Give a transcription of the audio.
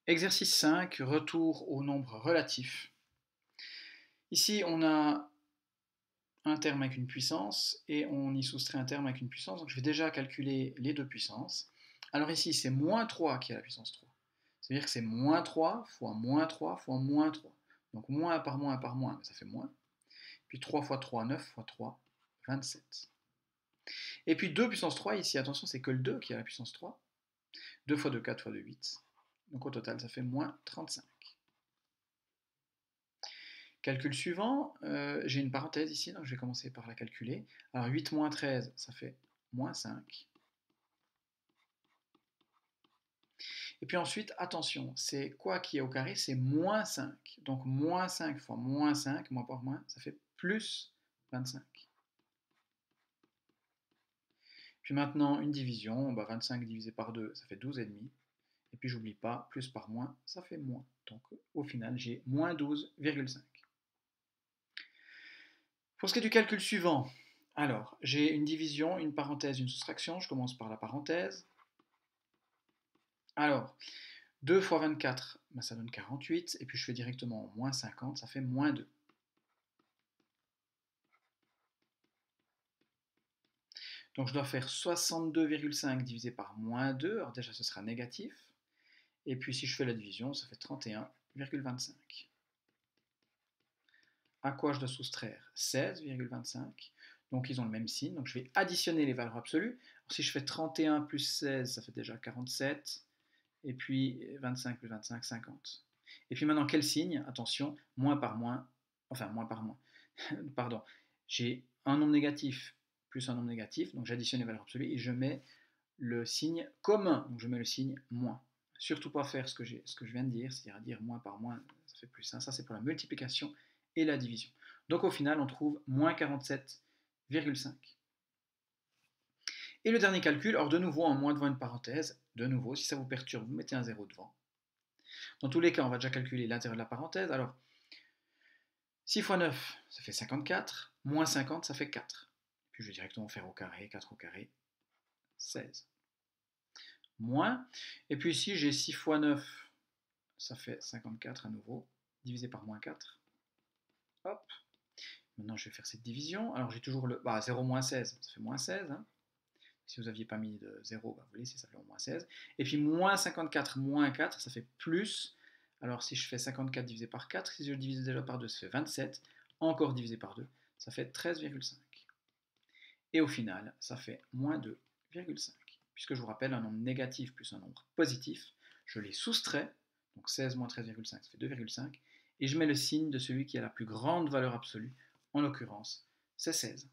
Exercice 5, retour au nombre relatif. Ici, on a un terme avec une puissance et on y soustrait un terme avec une puissance. Donc je vais déjà calculer les deux puissances. Alors ici, c'est moins 3 qui est la puissance 3. C'est-à-dire que c'est moins 3 fois moins 3 fois moins 3. Donc moins par moins, ça fait moins. Puis 3 fois 3, 9 fois 3, 27. Et puis 2 puissance 3, ici, attention, c'est que le 2 qui est la puissance 3. 2 fois 2, 4 fois 2, 8. Donc au total, ça fait moins 35. Calcul suivant, j'ai une parenthèse ici, donc je vais commencer par la calculer. Alors 8 moins 13, ça fait moins 5. Et puis ensuite, attention, c'est quoi qui est au carré? C'est moins 5. Donc moins 5 fois moins 5, moins par moins, ça fait plus 25. Puis maintenant, une division, 25 divisé par 2, ça fait 12,5. Et puis j'oublie pas, plus par moins, ça fait moins. Donc au final, j'ai moins 12,5. Pour ce qui est du calcul suivant, alors j'ai une division, une parenthèse, une soustraction. Je commence par la parenthèse. Alors, 2 fois 24, ça donne 48. Et puis je fais directement moins 50, ça fait moins 2. Donc je dois faire 62,5 divisé par moins 2. Alors déjà, ce sera négatif. Et puis si je fais la division, ça fait 31,25. À quoi je dois soustraire 16,25. Donc ils ont le même signe. Donc je vais additionner les valeurs absolues. Alors, si je fais 31 plus 16, ça fait déjà 47. Et puis 25 plus 25, 50. Et puis maintenant, quel signe? Attention, moins par moins. Enfin, moins par moins. Pardon. J'ai un nombre négatif plus un nombre négatif. Donc j'additionne les valeurs absolues et je mets le signe commun. Donc je mets le signe moins. Surtout pas faire ce que je viens de dire, c'est-à-dire dire moins par moins, ça fait plus. Ça c'est pour la multiplication et la division. Donc au final, on trouve moins 47,5. Et le dernier calcul, alors de nouveau en moins devant une parenthèse, de nouveau, si ça vous perturbe, vous mettez un 0 devant. Dans tous les cas, on va déjà calculer l'intérieur de la parenthèse. Alors, 6 fois 9, ça fait 54, moins 50, ça fait 4. Puis je vais directement faire au carré, 4 au carré, 16. Moins, et puis ici j'ai 6 fois 9, ça fait 54 à nouveau, divisé par moins 4. Hop, maintenant je vais faire cette division. Alors j'ai toujours le 0 moins 16, ça fait moins 16. Hein. Si vous n'aviez pas mis de 0, vous laissez, ça fait au moins 16. Et puis moins 54 moins 4, ça fait plus. Alors si je fais 54 divisé par 4, si je le divise déjà par 2, ça fait 27. Encore divisé par 2, ça fait 13,5. Et au final, ça fait moins 2,5. Puisque je vous rappelle, un nombre négatif plus un nombre positif, je les soustrais. Donc 16 moins 13,5, ça fait 2,5. Et je mets le signe de celui qui a la plus grande valeur absolue. En l'occurrence, c'est 16.